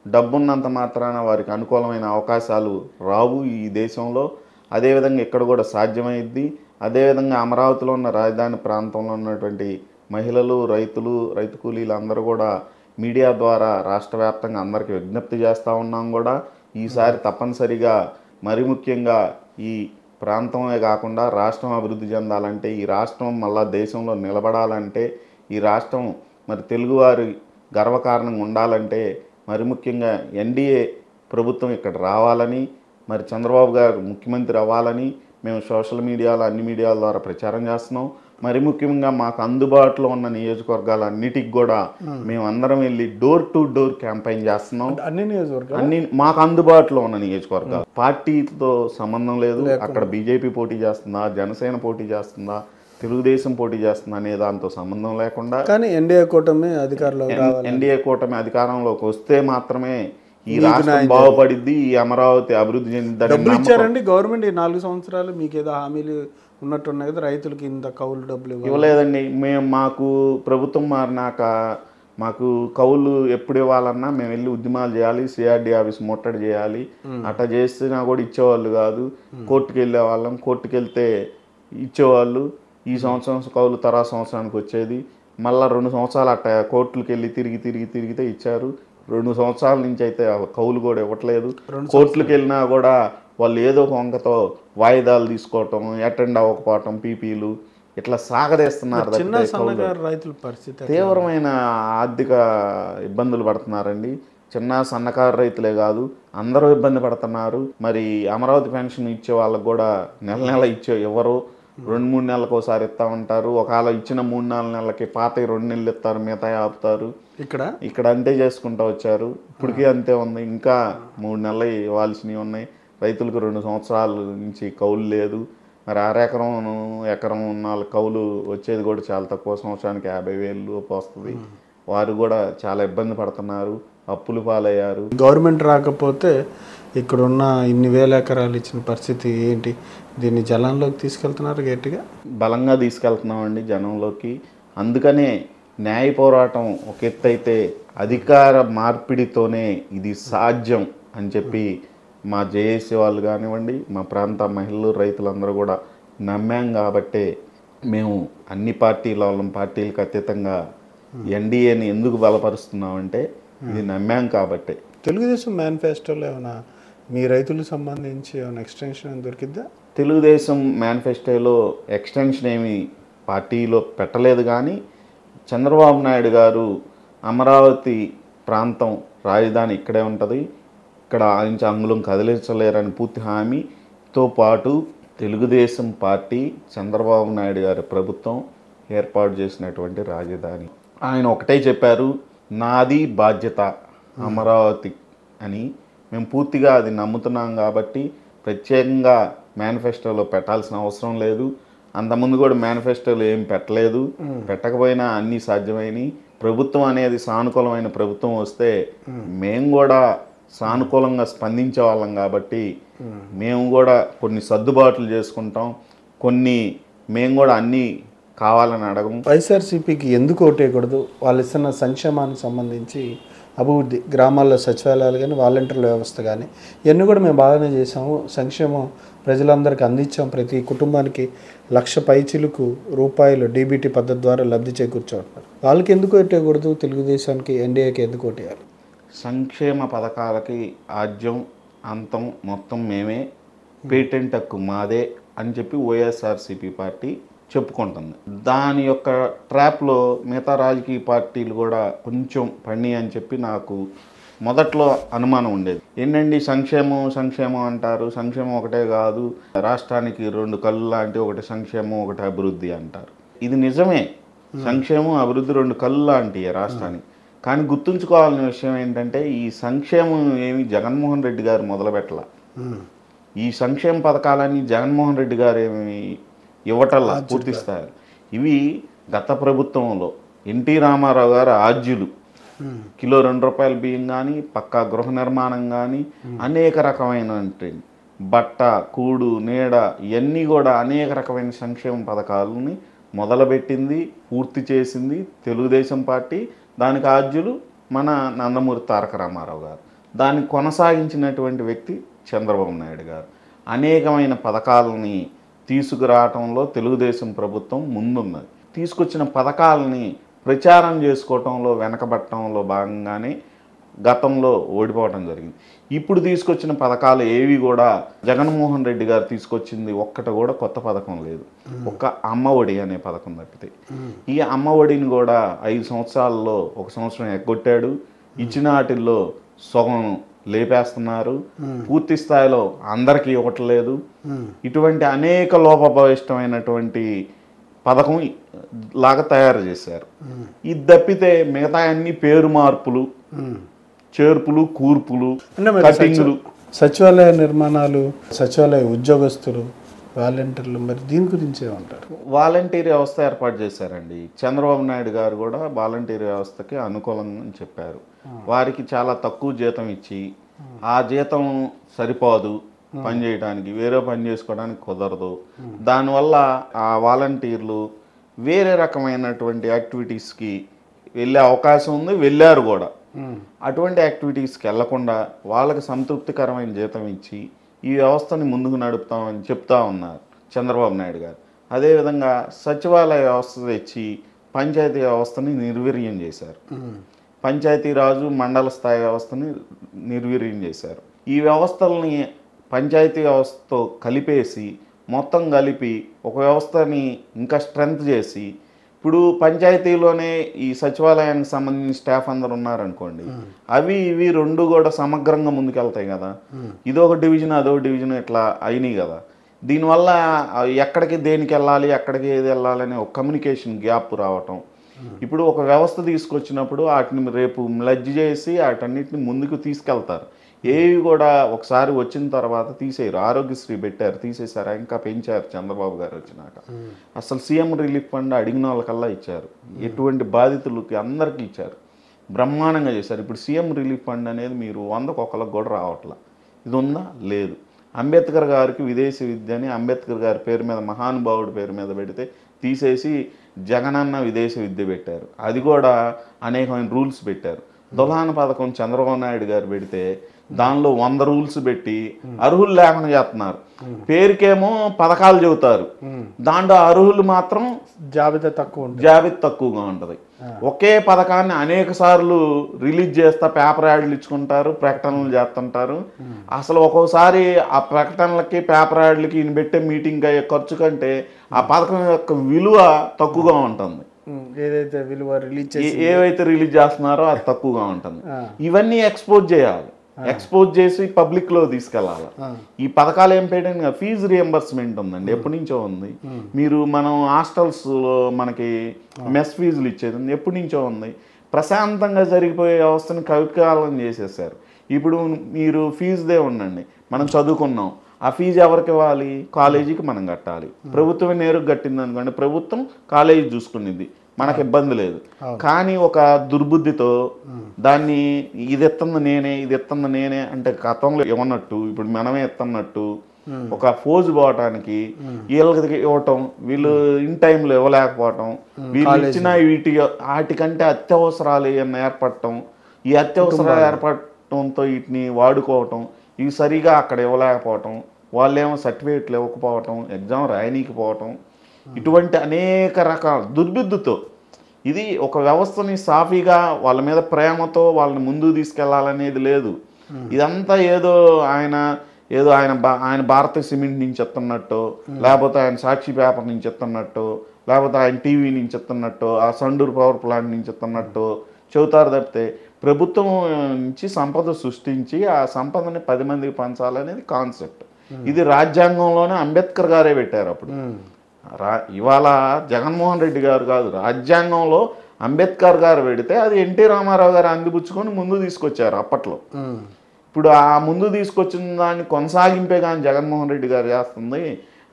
డబ్బున్నంత మాత్రాన వారికి అనుకూలమైన అవకాశాలు రావు ఈ దేశంలో. అదేవిధంగా ఇక్కడ కూడా సాధ్యమైద్ది. అదేవిధంగా అమరావతిలో ఉన్న రాజధాని ప్రాంతంలో ఉన్నటువంటి మహిళలు, రైతు కూలీలు అందరూ కూడా మీడియా ద్వారా రాష్ట్ర వ్యాప్తంగా అందరికీ విజ్ఞప్తి చేస్తూ ఉన్నాం కూడా. ఈసారి తప్పనిసరిగా మరి ముఖ్యంగా ఈ ప్రాంతమే కాకుండా రాష్ట్రం అభివృద్ధి చెందాలంటే, ఈ రాష్ట్రం మళ్ళా దేశంలో నిలబడాలంటే, ఈ రాష్ట్రం మరి తెలుగువారి గర్వకారణంగా ఉండాలంటే మరి ముఖ్యంగా ఎన్డీఏ ప్రభుత్వం ఇక్కడ రావాలని, మరి చంద్రబాబు గారు ముఖ్యమంత్రి అవ్వాలని మేము సోషల్ మీడియాలో, అన్ని మీడియాల ద్వారా ప్రచారం చేస్తున్నాం. మరి ముఖ్యంగా మాకు అందుబాటులో ఉన్న నియోజకవర్గాలన్నిటికి కూడా మేమందరం వెళ్ళి డోర్ టు డోర్ క్యాంపెయిన్ చేస్తున్నాం. అన్ని నియోజకవర్గాలు అన్ని మాకు అందుబాటులో ఉన్న నియోజకవర్గాలు, పార్టీతో సంబంధం లేదు. అక్కడ బీజేపీ పోటీ చేస్తుందా, జనసేన పోటీ చేస్తుందా, తెలుగుదేశం పోటీ చేస్తుందా అనే దాంతో సంబంధం లేకుండా, కానీ ఎన్డీఏ కూటమి అధికారంలోకి రావాలి. ఎన్డీఏ కూటమి అధికారంలోకి వస్తే మాత్రమే ఈ రాష్ట్రం బాగుపడిద్ది, ఈ అమరావతి అభివృద్ధి చెందిద్ది. డబ్బులు ఇచ్చారండి గవర్నమెంట్ ఈ 4 సంవత్సరాలు? మీకు ఏదో హామీలు ఉన్నట్టున్నాయి కదా, రైతులకి ఇంత కౌలు డబ్బులు ఇవ్వలేదండి. మాకు ప్రభుత్వం మారినాక మాకు కౌలు ఎప్పుడు ఇవ్వాలన్నా మేము వెళ్ళి ఉద్యమాలు చేయాలి, సిఆర్డీ ఆఫీస్ ముట్టడి చేయాలి. అట్లా చేసినా కూడా ఇచ్చేవాళ్ళు కాదు. కోర్టుకు వెళ్ళే వాళ్ళం, కోర్టుకు వెళ్తే ఇచ్చేవాళ్ళు. ఈ సంవత్సరం కౌలు తర్వాత సంవత్సరానికి వచ్చేది. మళ్ళీ 2 సంవత్సరాలు అట్ట కోర్టులకు వెళ్ళి తిరిగితే ఇచ్చారు. 2 సంవత్సరాల నుంచి అయితే కౌలు కూడా ఇవ్వట్లేదు. కోర్టులకు వెళ్ళినా కూడా వాళ్ళు ఏదో ఒక వంకతో వాయిదాలు తీసుకోవటం, అటెండ్ అవ్వకపోవటం, పీపీలు ఇట్లా సాగదేస్తున్నారు. రైతుల పరిస్థితి తీవ్రమైన ఆర్థిక ఇబ్బందులు పడుతున్నారండి. చిన్న సన్నకారు రైతులే కాదు, అందరూ ఇబ్బంది పడుతున్నారు. మరి అమరావతి పెన్షన్ ఇచ్చే వాళ్ళకు కూడా నెల ఇవ్వరు. 2-3 నెలలకు ఒకసారి ఇస్తా ఉంటారు. ఒకవేళ ఇచ్చిన 3-4 నెలలకి పాత 2 నెలలు ఇస్తారు, మిగతా ఆపుతారు. ఇక్కడ అంతే చేసుకుంటూ వచ్చారు. ఇప్పటికీ అంతే ఉంది. ఇంకా 3 నెలలు ఇవ్వాల్సినవి ఉన్నాయి. రైతులకు 2 సంవత్సరాల నుంచి కౌలు లేదు. మరి ఎకరం 4 కౌలు వచ్చేది కూడా చాలా తక్కువ. సంవత్సరానికి 50,000 వస్తుంది. వారు కూడా చాలా ఇబ్బంది పడుతున్నారు, అప్పులు పాలయ్యారు. గవర్నమెంట్ రాకపోతే ఇక్కడున్న ఇన్ని వేల ఎకరాలు ఇచ్చిన పరిస్థితి ఏంటి? దీన్ని జనంలోకి తీసుకెళ్తున్నారు, గట్టిగా బలంగా తీసుకెళ్తున్నామండి జనంలోకి. అందుకనే న్యాయ పోరాటం ఒక ఎత్తు అయితే అధికార మార్పిడితోనే ఇది సాధ్యం అని చెప్పి మా జేఏసీ వాళ్ళు కానివ్వండి, మా ప్రాంత మహిళలు, రైతులందరూ కూడా నమ్మాం. కాబట్టే మేము అన్ని పార్టీల వాళ్ళం, పార్టీలకు అతీతంగా ఎన్డీఏని ఎందుకు బలపరుస్తున్నామంటే ఇది నమ్మాం కాబట్టే. తెలుగుదేశం మేనిఫెస్టోలో ఏమైనా మీ రైతులకు సంబంధించి ఏమైనా ఎక్స్టెన్షన్ దొరికిద్దా? తెలుగుదేశం మేనిఫెస్టోలో ఎక్స్టెన్షన్ ఏమి పార్టీలో పెట్టలేదు. కానీ చంద్రబాబు నాయుడు గారు అమరావతి ప్రాంతం రాజధాని ఇక్కడే ఉంటుంది, ఇక్కడ నుంచి అంగుళం కదిలించలేరని పూర్తి హామీతో పాటు తెలుగుదేశం పార్టీ, చంద్రబాబు నాయుడు గారి ప్రభుత్వం ఏర్పాటు చేసినటువంటి రాజధాని. ఆయన ఒకటే చెప్పారు, నాది బాధ్యత అమరావతి అని. మేము పూర్తిగా అది నమ్ముతున్నాం కాబట్టి ప్రత్యేకంగా మేనిఫెస్టోలో పెట్టాల్సిన అవసరం లేదు. అంతకుముందు కూడా మేనిఫెస్టోలో ఏం పెట్టలేదు. పెట్టకపోయినా అన్నీ సాధ్యమైనవి. ప్రభుత్వం అనేది సానుకూలమైన ప్రభుత్వం వస్తే మేము కూడా సానుకూలంగా స్పందించే వాళ్ళం కాబట్టి మేము కూడా కొన్ని సర్దుబాట్లు చేసుకుంటాం. కొన్ని మేము కూడా అన్నీ కావాలని అడగము. వైఎస్ఆర్సీపీకి ఎందుకు ఓటేయకూడదు? వాళ్ళు ఇస్తున్న సంక్షేమానికి సంబంధించి అభివృద్ధి, గ్రామాల్లో సచివాలయాలు కానీ, వాలంటీర్ల వ్యవస్థ కానీ ఇవన్నీ కూడా మేము బాగానే చేసాము. సంక్షేమం ప్రజలందరికీ అందించాం. ప్రతి కుటుంబానికి 1,00,000 పైచిలుకు రూపాయలు డీబీటీ పద్ధతి ద్వారా లబ్ధి చేకూర్చుంటున్నారు. వాళ్ళకి ఎందుకు ఓటేయకూడదు? తెలుగుదేశానికి, ఎన్డీఏకి ఎందుకు ఓటేయాలి? సంక్షేమ పథకాలకి ఆద్యం అంతం మొత్తం మేమే, పేటెంట్ హక్కు మాదే అని చెప్పి వైఎస్ఆర్సీపీ పార్టీ చెప్పుకుంటుంది. దాని యొక్క ట్రాప్లో మిగతా రాజకీయ పార్టీలు కూడా కొంచెం పని అని చెప్పి నాకు మొదట్లో అనుమానం ఉండేది. ఏంటండి సంక్షేమం అంటారు, సంక్షేమం ఒకటే కాదు, రాష్ట్రానికి 2 కళ్ళు లాంటి, ఒకటి సంక్షేమం ఒకటి అభివృద్ధి అంటారు. ఇది నిజమే, సంక్షేమం అభివృద్ధి 2 కళ్ళు లాంటివి రాష్ట్రానికి. కానీ గుర్తుంచుకోవాల్సిన విషయం ఏంటంటే ఈ సంక్షేమం ఏమి జగన్మోహన్ రెడ్డి గారు మొదలుపెట్టల. ఈ సంక్షేమ పథకాలని జగన్మోహన్ రెడ్డి గారు ఏమి ఇవ్వటల్లా పూర్తిస్తారు. ఇవి గత ప్రభుత్వంలో ఎన్టీ రామారావు గారు ఆద్యులు. కిలో 2 రూపాయల బియ్యం కానీ, పక్కా గృహ నిర్మాణం కానీ, అనేక రకమైన బట్ట, కూడు, నీడ ఇవన్నీ కూడా అనేక రకమైన సంక్షేమ పథకాలని మొదలుపెట్టింది, పూర్తి చేసింది తెలుగుదేశం పార్టీ. దానికి ఆద్యులు మన నందమూరి తారక రామారావు గారు. దాన్ని కొనసాగించినటువంటి వ్యక్తి చంద్రబాబు నాయుడు గారు. అనేకమైన పథకాలని తీసుకురావటంలో తెలుగుదేశం ప్రభుత్వం ముందున్నది. తీసుకొచ్చిన పథకాలని ప్రచారం చేసుకోవటంలో వెనకబట్టడంలో భాగంగానే గతంలో ఓడిపోవటం జరిగింది. ఇప్పుడు తీసుకొచ్చిన పథకాలు ఏవి కూడా జగన్మోహన్ రెడ్డి గారు తీసుకొచ్చింది ఒక్కటి కూడా కొత్త పథకం లేదు. ఒక్క అమ్మ ఒడి అనే పథకం తప్పితే. ఈ అమ్మ ఒడిని కూడా 5 సంవత్సరాల్లో 1 సంవత్సరం ఎగ్గొట్టాడు. ఇచ్చిన వాటిల్లో సగం లేపేస్తున్నారు. పూర్తి స్థాయిలో అందరికీ ఇవ్వట్లేదు. ఇటువంటి అనేక లోపభూయిష్టమైనటువంటి పథకం లాగా తయారు చేశారు. ఇది తప్పితే మిగతా అన్ని పేరు మార్పులు, చేర్పులు, కూర్పులు, అంటే మరి కటింగ్లు. సచివాలయ నిర్మాణాలు, సచివాలయ ఉద్యోగస్తులు, వాలంటీర్లు, మరి దీని గురించి ఏమంటారు? వాలంటీర్ వ్యవస్థ ఏర్పాటు చేశారండి. చంద్రబాబు నాయుడు గారు కూడా వాలంటీర్ వ్యవస్థకి అనుకూలంగా అని చెప్పారు. వారికి చాలా తక్కువ జీతం ఇచ్చి, ఆ జీతం సరిపోదు పని చేయడానికి, వేరే పని చేసుకోవడానికి కుదరదు. దానివల్ల ఆ వాలంటీర్లు వేరే రకమైనటువంటి యాక్టివిటీస్కి వెళ్ళే అవకాశం ఉంది, వెళ్ళారు కూడా. అటువంటి యాక్టివిటీస్కి వెళ్లకుండా వాళ్ళకి సంతృప్తికరమైన జీతం ఇచ్చి ఈ వ్యవస్థని ముందుకు నడుపుతామని చెప్తా ఉన్నారు చంద్రబాబు నాయుడు గారు. అదేవిధంగా సచివాలయ వ్యవస్థ తెచ్చి పంచాయతీ వ్యవస్థని నిర్వీర్యం చేశారు. పంచాయతీరాజు, మండల స్థాయి వ్యవస్థని నిర్వీర్యం చేశారు. ఈ వ్యవస్థల్ని పంచాయతీ వ్యవస్థతో కలిపేసి, మొత్తం కలిపి ఒక వ్యవస్థని ఇంకా స్ట్రెంగ్త్ చేసి, ఇప్పుడు పంచాయతీలోనే ఈ సచివాలయానికి సంబంధించిన స్టాఫ్ అందరు ఉన్నారనుకోండి, అవి ఇవి రెండు కూడా సమగ్రంగా ముందుకెళ్తాయి కదా. ఇదొక డివిజన్, అదొక డివిజన్, ఇట్లా అయినాయి కదా. దీనివల్ల ఎక్కడికి దేనికి వెళ్ళాలి, ఎక్కడికి ఏది వెళ్ళాలని ఒక కమ్యూనికేషన్ గ్యాప్ రావటం. ఇప్పుడు ఒక వ్యవస్థ తీసుకొచ్చినప్పుడు వాటిని రేపు మెర్జ్ చేసి వాటన్నిటిని ముందుకు తీసుకెళ్తారు. ఏవి కూడా ఒకసారి వచ్చిన తర్వాత తీసేయరు. ఆరోగ్యశ్రీ పెట్టారు, తీసేశారు, ఇంకా పెంచారు చంద్రబాబు గారు వచ్చినాక. అసలు సీఎం రిలీఫ్ ఫండ్ అడిగిన వాళ్ళకల్లా ఇచ్చారు, ఎటువంటి బాధితులకి అందరికీ ఇచ్చారు, బ్రహ్మాండంగా చేశారు. ఇప్పుడు సీఎం రిలీఫ్ ఫండ్ అనేది మీరు 100కి ఒకళ్ళకి కూడా రావట్లా. ఇది ఉందా? లేదు. అంబేద్కర్ గారికి విదేశీ విద్య అని అంబేద్కర్ గారి పేరు మీద, మహానుభావుడి పేరు మీద పెడితే తీసేసి జగనన్న విదేశీ విద్య పెట్టారు. అది కూడా అనేకమైన రూల్స్ పెట్టారు. దులాన పథకం చంద్రబాబు నాయుడు గారు పెడితే దానిలో 100 రూల్స్ పెట్టి అర్హులు లేకుండా చేస్తున్నారు. పేరుకేమో పథకాలు చెబుతారు, దాంట్లో అర్హులు మాత్రం జాబితా తక్కువగా ఉంటుంది. ఒకే పథకాన్ని అనేక సార్లు రిలీజ్ చేస్తా పేపర్ యాడ్లు ఇచ్చుకుంటారు, ప్రకటనలు చేస్తుంటారు. అసలు ఒక్కోసారి ఆ ప్రకటనలకి, పేపర్ యాడ్లకి ఈయన పెట్టే మీటింగ్ అయ్యే ఖర్చు కంటే ఆ పథకం యొక్క విలువ తక్కువగా ఉంటుంది. ఏవైతే రిలీజ్ చేస్తున్నారో అది తక్కువగా ఉంటుంది. ఇవన్నీ ఎక్స్పోజ్ చేయాలి, ఎక్స్పోజ్ చేసి పబ్లిక్ లో తీసుకెళ్ళాలి. ఈ పథకాలు ఏం పెట్టాను, ఫీజు రియంబర్స్మెంట్ ఉందండి, ఎప్పటి నుంచో ఉంది. మీరు మనం హాస్టల్స్ లో మనకి మెస్ ఫీజులు ఇచ్చేది ఎప్పటి నుంచో ఉంది. ప్రశాంతంగా జరిగిపోయే వ్యవస్థను కవికాలం చేసేసారు. ఇప్పుడు మీరు ఫీజుదే ఉండండి, మనం చదువుకున్నాం, ఆ ఫీజు ఎవరికి ఇవ్వాలి? కాలేజీకి మనం కట్టాలి. ప్రభుత్వమే నేరుగా కట్టింది అనుకోండి, ప్రభుత్వం కాలేజీ చూసుకునేది, మనకు ఇబ్బంది లేదు. కానీ ఒక దుర్బుద్ధితో దాన్ని ఇది ఎత్తంది నేనే, ఇది ఎత్తంది నేనే అంటే గతంలో ఇవ్వనట్టు ఇప్పుడు మనమే ఎత్తన్నట్టు ఒక ఫోజు పోవటానికి వీళ్ళకి ఇవ్వటం, వీళ్ళు ఇన్ టైంలో ఇవ్వలేకపోవటం, వీళ్ళు ఇచ్చిన వాటికంటే అత్యవసరాలు ఏమన్నా ఏర్పడటం, ఈ అత్యవసరాలు ఏర్పడటంతో వీటిని వాడుకోవటం, ఇవి సరిగా అక్కడ ఇవ్వలేకపోవటం, వాళ్ళేమో సర్టిఫికేట్లు ఇవ్వకపోవటం, ఎగ్జామ్ రాయనీకపోవటం, ఇటువంటి అనేక రకాల దుర్బుద్ధితో ఇది ఒక వ్యవస్థని సాఫీగా వాళ్ళ మీద ప్రేమతో వాళ్ళని ముందుకు తీసుకెళ్లాలనేది లేదు. ఇదంతా ఏదో ఆయన భారతీయ సిమెంట్ నుంచి ఎత్తున్నట్టు, లేకపోతే ఆయన సాక్షి పేపర్ నుంచి ఎత్తున్నట్టు, లేకపోతే ఆయన టీవీ నుంచి ఎత్తున్నట్టు, ఆ సండూరు పవర్ ప్లాంట్ నుంచి ఎత్తున్నట్టు చెబుతారు తప్పితే ప్రభుత్వం నుంచి సంపద సృష్టించి ఆ సంపదని 10 మందికి పంచాలనేది కాన్సెప్ట్. ఇది రాజ్యాంగంలోనే అంబేద్కర్ గారే పెట్టారు. అప్పుడు ఇవాళ జగన్మోహన్ రెడ్డి గారు కాదు, రాజ్యాంగంలో అంబేద్కర్ గారు పెడితే అది ఎన్టీ రామారావు గారు అందిపుచ్చుకొని ముందు తీసుకొచ్చారు అప్పట్లో. ఇప్పుడు ఆ ముందు తీసుకొచ్చిన దాన్ని కొనసాగింపే కానీ జగన్మోహన్ రెడ్డి గారు చేస్తుంది.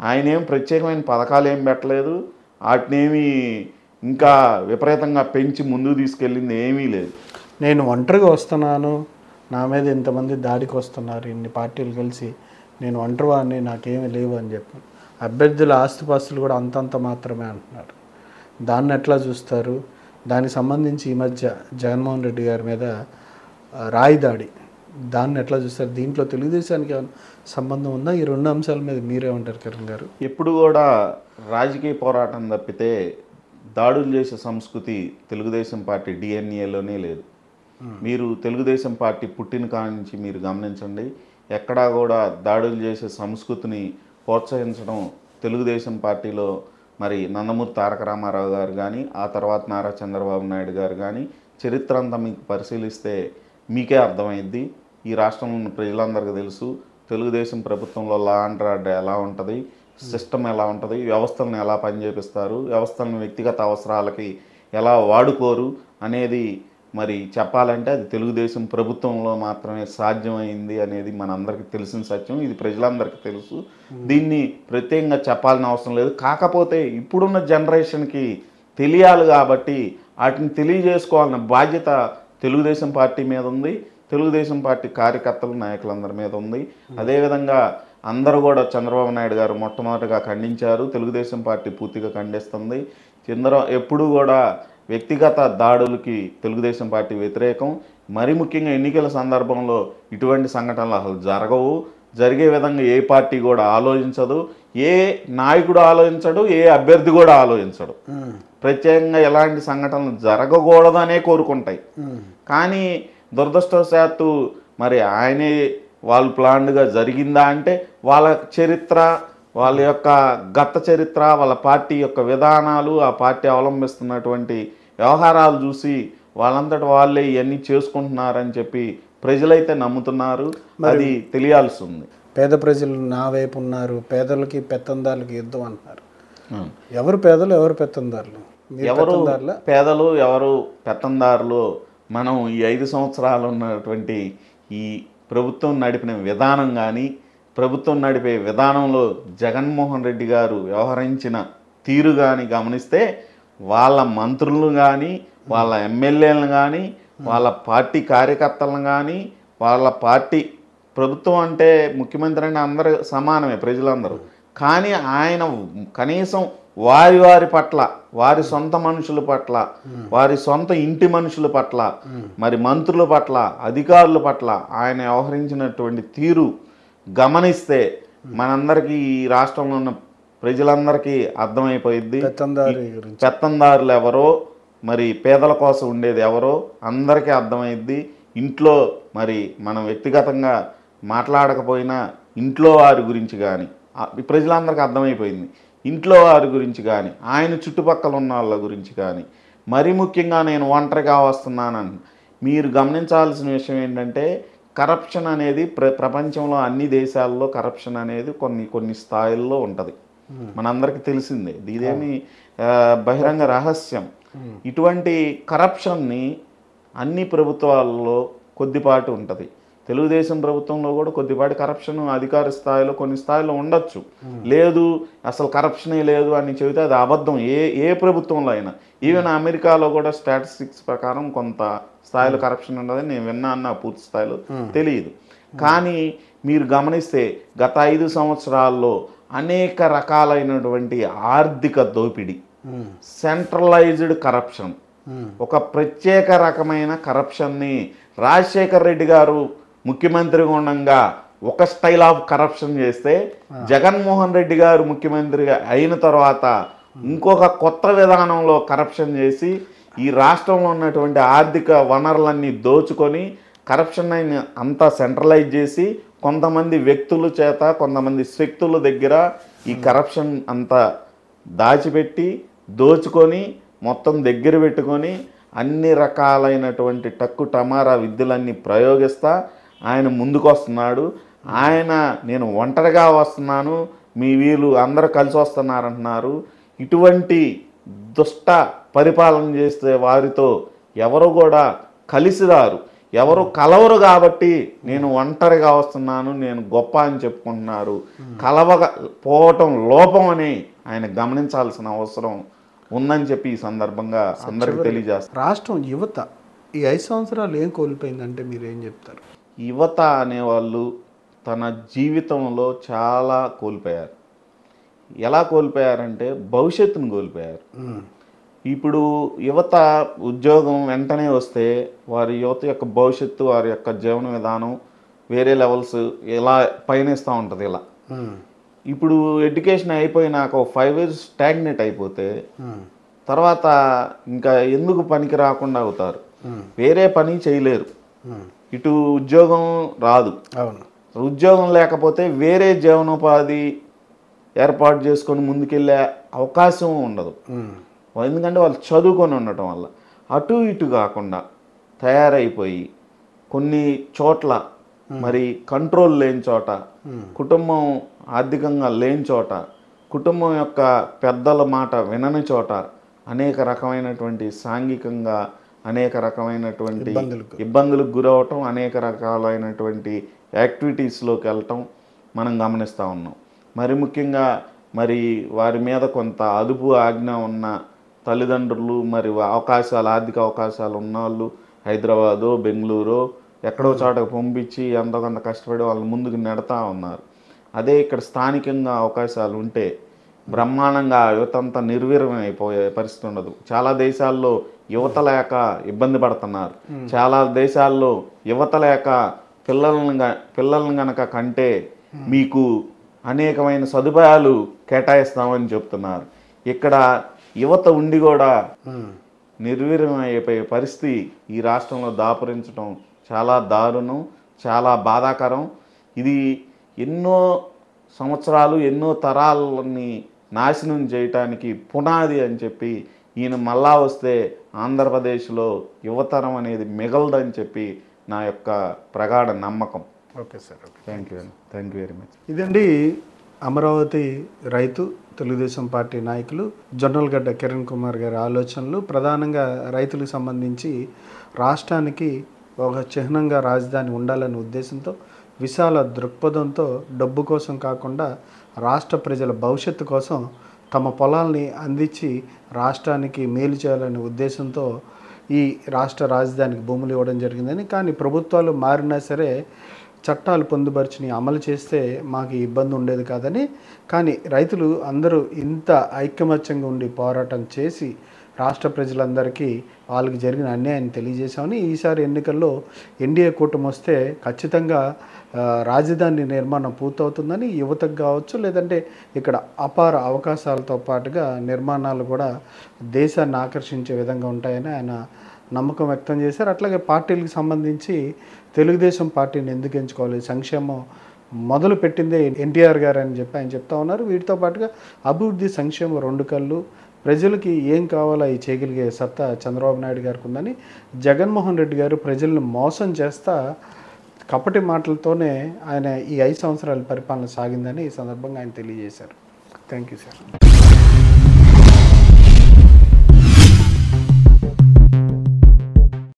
ఆయన ఏం ప్రత్యేకమైన పథకాలు ఏం పెట్టలేదు, వాటినేమి ఇంకా విపరీతంగా పెంచి ముందుకు తీసుకెళ్ళింది ఏమీ లేదు. నేను ఒంటరిగా వస్తున్నాను, నా మీద ఇంతమంది దాడికి వస్తున్నారు, ఇన్ని పార్టీలు కలిసి, నేను ఒంటరివాడిని, నాకేమీ లేవు అని చెప్పి అభ్యర్థుల ఆస్తిపాస్తులు కూడా అంతంత మాత్రమే అంటున్నారు. దాన్ని ఎట్లా చూస్తారు? దానికి సంబంధించి ఈ మధ్య జగన్మోహన్ రెడ్డి గారి మీద రాయి దాడి, దాన్ని ఎట్లా చూస్తారు? దీంట్లో తెలుగుదేశానికి ఏమైనా సంబంధం ఉందా? ఈ 2 అంశాల మీద మీరేమంటారు కిరణ్ గారు? ఎప్పుడు కూడా రాజకీయ పోరాటం తప్పితే దాడులు చేసే సంస్కృతి తెలుగుదేశం పార్టీ డిఎన్ఏలోనే లేదు. మీరు తెలుగుదేశం పార్టీ పుట్టిన కాడి నుంచి మీరు గమనించండి, ఎక్కడా కూడా దాడులు చేసే సంస్కృతిని ప్రోత్సహించడం తెలుగుదేశం పార్టీలో మరి నందమూరి తారక రామారావు గారు కానీ, ఆ తర్వాత నారా చంద్రబాబు నాయుడు గారు కానీ, చరిత్ర అంతా మీకు పరిశీలిస్తే మీకే అర్థమైద్ది. ఈ రాష్ట్రంలో ఉన్న ప్రజలందరికీ తెలుసు తెలుగుదేశం ప్రభుత్వంలో లా అండ్ ఆర్డర్ ఎలా ఉంటుంది, సిస్టమ్ ఎలా ఉంటుంది, వ్యవస్థలను ఎలా పనిచేపిస్తారు, వ్యవస్థలను వ్యక్తిగత అవసరాలకి ఎలా వాడుకోరు అనేది మరి చెప్పాలంటే అది తెలుగుదేశం ప్రభుత్వంలో మాత్రమే సాధ్యమైంది అనేది మనందరికీ తెలిసిన సత్యం. ఇది ప్రజలందరికీ తెలుసు. దీన్ని ప్రత్యేకంగా చెప్పాల్సిన అవసరం లేదు. కాకపోతే ఇప్పుడున్న జనరేషన్కి తెలియాలి కాబట్టి వాటిని తెలియజేసుకోవాలన్న బాధ్యత తెలుగుదేశం పార్టీ మీద ఉంది, తెలుగుదేశం పార్టీ కార్యకర్తలు నాయకులందరి మీద ఉంది. అదేవిధంగా అందరూ కూడా చంద్రబాబు నాయుడు గారు మొట్టమొదటిగా ఖండించారు, తెలుగుదేశం పార్టీ పూర్తిగా ఖండిస్తుంది. ఎప్పుడూ కూడా వ్యక్తిగత దాడులకి తెలుగుదేశం పార్టీ వ్యతిరేకం. మరి ముఖ్యంగా ఎన్నికల సందర్భంలో ఇటువంటి సంఘటనలు అసలు జరగవు. జరిగే విధంగా ఏ పార్టీ కూడా ఆలోచించదు, ఏ నాయకుడు ఆలోచించడు, ఏ అభ్యర్థి కూడా ఆలోచించడు. ప్రత్యేకంగా ఎలాంటి సంఘటనలు జరగకూడదనే కోరుకుంటాయి. కానీ దురదృష్టవశాత్తు మరి ఆయనే వాళ్ళు ప్లాన్డ్గా జరిగిందా అంటే వాళ్ళ చరిత్ర, వాళ్ళ యొక్క గత చరిత్ర, వాళ్ళ పార్టీ యొక్క విధానాలు, ఆ పార్టీ అవలంబిస్తున్నటువంటి వ్యవహారాలు చూసి వాళ్ళంతటి వాళ్ళే ఇవన్నీ చేసుకుంటున్నారని చెప్పి ప్రజలైతే నమ్ముతున్నారు. అది తెలియాల్సి ఉంది. పేద ప్రజలు నా వైపు ఉన్నారు, పేదలకి పెత్తందారులకి యుద్ధం అంటున్నారు. ఎవరు పేదలు, ఎవరు పెత్తందారులు? ఎవరు పేదలు, ఎవరు పెత్తందారులు? మనం ఈ 5 సంవత్సరాలు ఉన్నటువంటి ఈ ప్రభుత్వం నడిపిన విధానం కానీ, ప్రభుత్వం నడిపే విధానంలో జగన్మోహన్ రెడ్డి గారు వ్యవహరించిన తీరు కానీ గమనిస్తే వాళ్ళ మంత్రులను కానీ, వాళ్ళ ఎమ్మెల్యేలను కానీ, వాళ్ళ పార్టీ కార్యకర్తలను కానీ, వాళ్ళ పార్టీ ప్రభుత్వం అంటే ముఖ్యమంత్రి అంటే అందరూ సమానమే ప్రజలందరూ. కానీ ఆయన కనీసం వారి పట్ల, వారి సొంత మనుషుల పట్ల, వారి సొంత ఇంటి మనుషుల పట్ల, మరి మంత్రుల పట్ల, అధికారుల పట్ల ఆయన వ్యవహరించినటువంటి తీరు గమనిస్తే మనందరికీ ఈ రాష్ట్రంలో ఉన్న ప్రజలందరికీ అర్థమైపోయింది పెత్తందారులు ఎవరో, మరి పేదల కోసం ఉండేది ఎవరో అందరికీ అర్థమైద్ది. ఇంట్లో మరి మనం వ్యక్తిగతంగా మాట్లాడకపోయినా ఇంట్లో వారి గురించి కానీ ప్రజలందరికీ అర్థమైపోయింది. ఇంట్లో వారి గురించి కానీ, ఆయన చుట్టుపక్కల ఉన్న వాళ్ళ గురించి కానీ, మరీ ముఖ్యంగా నేను ఒంటరిగా వస్తున్నానని మీరు గమనించాల్సిన విషయం ఏంటంటే, కరప్షన్ అనేది ప్రపంచంలో అన్ని దేశాల్లో కరప్షన్ అనేది కొన్ని స్థాయిల్లో ఉంటుంది. మనందరికీ తెలిసిందే, ఇదేమి బహిరంగ రహస్యం. ఇటువంటి కరప్షన్ని అన్ని ప్రభుత్వాల్లో కొద్దిపాటి ఉంటుంది. తెలుగుదేశం ప్రభుత్వంలో కూడా కొద్దిపాటి కరప్షన్ అధికార స్థాయిలో కొన్ని స్థాయిలో ఉండొచ్చు. లేదు అసలు కరప్షనే లేదు అని చెబితే అది అబద్ధం. ఏ ప్రభుత్వంలో అయినా, ఈవెన్ అమెరికాలో కూడా స్టాటిస్టిక్స్ ప్రకారం కొంత స్థాయిలో కరప్షన్ ఉండదని నేను విన్నా, పూర్తి స్థాయిలో తెలియదు. కానీ మీరు గమనిస్తే గత 5 సంవత్సరాల్లో అనేక రకాలైనటువంటి ఆర్థిక దోపిడీ, సెంట్రలైజ్డ్ కరప్షన్, ఒక ప్రత్యేక రకమైన కరప్షన్ని రాజశేఖర్ రెడ్డి గారు ముఖ్యమంత్రిగా ఉండగా ఒక స్టైల్ ఆఫ్ కరప్షన్ చేస్తే, జగన్మోహన్ రెడ్డి గారు ముఖ్యమంత్రిగా అయిన తర్వాత ఇంకొక కొత్త విధానంలో కరప్షన్ చేసి ఈ రాష్ట్రంలో ఉన్నటువంటి ఆర్థిక వనరులన్నీ దోచుకొని కరప్షన్ అంతా సెంట్రలైజ్ చేసి కొంతమంది వ్యక్తుల చేత, కొంతమంది శక్తుల దగ్గర ఈ కరప్షన్ అంతా దాచిపెట్టి దోచుకొని మొత్తం దగ్గర పెట్టుకొని అన్ని రకాలైనటువంటి టక్కు టమారా విద్యలన్నీ ప్రయోగిస్తా ఆయన ముందుకు వస్తున్నాడు. ఆయన నేను ఒంటరిగా వస్తున్నాను, మీ వీళ్ళు అందరూ కలిసి వస్తున్నారంటున్నారు. ఇటువంటి దుష్ట పరిపాలన చేసే వారితో ఎవరు కూడా కలిసిరారు, ఎవరు కలవరు. నేను ఒంటరిగా వస్తున్నాను, నేను గొప్ప అని చెప్పుకుంటున్నారు. కలవకపోవటం లోపం అని ఆయన గమనించాల్సిన అవసరం ఉందని చెప్పి ఈ సందర్భంగా అందరికీ తెలియజేస్తారు. రాష్ట్రం యువత ఈ 5 సంవత్సరాలు ఏం కోల్పోయిందంటే మీరు ఏం చెప్తారు? యువత అనేవాళ్ళు తన జీవితంలో చాలా కోల్పోయారు. ఎలా కోల్పోయారంటే భవిష్యత్తును కోల్పోయారు. ఇప్పుడు యువత ఉద్యోగం వెంటనే వస్తే వారి యువత యొక్క భవిష్యత్తు, వారి యొక్క జీవన విధానం వేరే లెవెల్స్ ఇలా పయనిస్తూ ఉంటుంది. ఇలా ఇప్పుడు ఎడ్యుకేషన్ అయిపోయినాక 5 years స్టాగ్నేట్ అయిపోతే తర్వాత ఇంకా ఎందుకు పనికి రాకుండా అవుతారు, వేరే పని చేయలేరు, ఇటు ఉద్యోగం రాదు. ఉద్యోగం లేకపోతే వేరే జీవనోపాధి ఏర్పాటు చేసుకొని ముందుకెళ్ళే అవకాశం ఉండదు. ఎందుకంటే వాళ్ళు చదువుకొని ఉండటం వల్ల అటు ఇటు కాకుండా తయారైపోయి కొన్ని చోట్ల మరి కంట్రోల్ లేని చోట, కుటుంబం ఆర్థికంగా లేని చోట కుటుంబం యొక్క పెద్దల మాట వినని చోట అనేక రకమైనటువంటి సాంఘికంగా అనేక రకమైనటువంటి ఇబ్బందులకు గురవటం, అనేక రకాలైనటువంటి యాక్టివిటీస్లోకి వెళ్ళటం మనం గమనిస్తూ ఉన్నాం. మరి ముఖ్యంగా మరి వారి మీద కొంత అదుపు ఆజ్ఞ ఉన్న తల్లిదండ్రులు, మరి అవకాశాలు, ఆర్థిక అవకాశాలు ఉన్నవాళ్ళు హైదరాబాదో బెంగళూరు ఎక్కడో చోటకు పంపించి ఎంతో కొంత కష్టపడి వాళ్ళు ముందుకు నెడతా ఉన్నారు. అదే ఇక్కడ స్థానికంగా అవకాశాలు ఉంటే బ్రహ్మాండంగా యువతంతా నిర్వీర్యం అయిపోయే పరిస్థితి ఉండదు. చాలా దేశాల్లో యువత లేక ఇబ్బంది పడుతున్నారు. చాలా దేశాల్లో యువత లేక పిల్లలను గనక కంటే మీకు అనేకమైన సదుపాయాలు కేటాయిస్తామని చెప్తున్నారు. ఇక్కడ యువత ఉండి కూడా నిర్వీర్యం అయిపోయే పరిస్థితి ఈ రాష్ట్రంలో దాపురించడం చాలా దారుణం, చాలా బాధాకరం. ఇది ఎన్నో సంవత్సరాలు, ఎన్నో తరాలని నాశనం చేయటానికి పునాది అని చెప్పి ఈయన మళ్ళా వస్తే ఆంధ్రప్రదేశ్లో యువతరం అనేది మిగలదని చెప్పి నా యొక్క ప్రగాఢ నమ్మకం. Okay sir, thank you very much. ఇదండి అమరావతి రైతు తెలుగుదేశం పార్టీ నాయకులు జొన్నలగడ్డ కిరణ్ కుమార్ గారి ఆలోచనలు. ప్రధానంగా రైతులకు సంబంధించి రాష్ట్రానికి ఒక చిహ్నంగా రాజధాని ఉండాలనే ఉద్దేశంతో, విశాల దృక్పథంతో, డబ్బు కోసం కాకుండా రాష్ట్ర ప్రజల భవిష్యత్తు కోసం తమ పొలాల్ని అందించి రాష్ట్రానికి మేలు చేయాలనే ఉద్దేశంతో ఈ రాష్ట్ర రాజధానికి భూములు ఇవ్వడం జరిగిందని, కానీ ప్రభుత్వాలు మారినా సరే చట్టాలు పొందుపరిచిని అమలు చేస్తే మాకు ఇబ్బంది ఉండేది కాదని, కానీ రైతులు అందరూ ఇంత ఐకమత్యంగా ఉండి పోరాటం చేసి రాష్ట్ర ప్రజలందరికీ వాళ్ళకి జరిగిన అన్యాయాన్ని తెలియజేశామని, ఈసారి ఎన్నికల్లో ఎన్డీఏ కూటమి వస్తే ఖచ్చితంగా రాజధాని నిర్మాణం పూర్తవుతుందని, యువతకు కావచ్చు లేదంటే ఇక్కడ అపార అవకాశాలతో పాటుగా నిర్మాణాలు కూడా దేశాన్ని ఆకర్షించే విధంగా ఉంటాయని ఆయన నమ్మకం వ్యక్తం చేశారు. అట్లాగే పార్టీలకు సంబంధించి తెలుగుదేశం పార్టీని ఎందుకు ఎంచుకోవాలి, సంక్షేమం మొదలు పెట్టిందే ఎన్టీఆర్ గారు అని చెప్పి ఆయన చెప్తా ఉన్నారు. వీటితో పాటుగా అభివృద్ధి, సంక్షేమం రెండు కళ్ళు, ప్రజలకి ఏం కావాలో అవి చేయగలిగే సత్తా చంద్రబాబు నాయుడు గారికి ఉందని, జగన్మోహన్ రెడ్డి గారు ప్రజలను మోసం చేస్తా కపటి మాటలతోనే ఆయన ఈ 5 సంవత్సరాల పరిపాలన సాగిందని ఈ సందర్భంగా ఆయన తెలియజేశారు. Thank you sir.